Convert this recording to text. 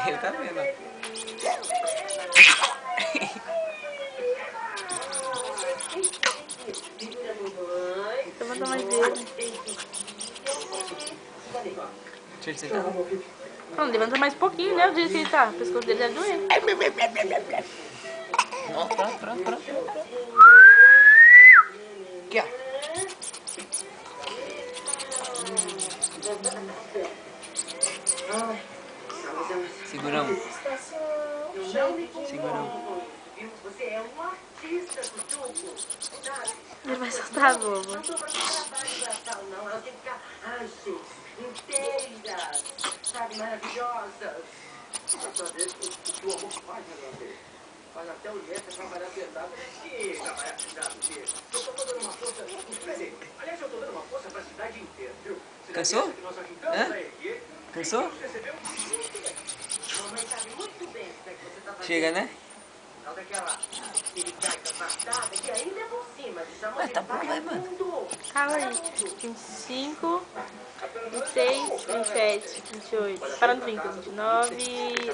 Ele tá vendo, ó. Eu vou dar mais dele. Deixa ele sentar. Não, levanta mais um pouquinho, né? O jeito que ele tá. O pescoço dele deve doer. Ó, pronto. Aqui, ó. Segurão. Você é um artista do truco. Ele vai soltar a boba. Não tô fazendo trabalho braçal, não. Elas têm que ficar ágeis, inteiras, sabe, maravilhosas. Dessa vez, o que o amor faz, né, meu filho? Faz até o Lieta trabalhar pesado. Que trabalhar pesado, filho? Eu tô dando uma força. Quer dizer, aliás, eu tô dando uma força pra cidade inteira, viu? Cansou? Hã? Cansou? Mamãe sabe muito bem o que você tá fazendo. Chega, né? Não daquela piricaica passada que ainda é por cima. De tamanho Ué, tá bom, vai, mano. Calma aí. 25, 26, 27, 28. Para no 30, 29.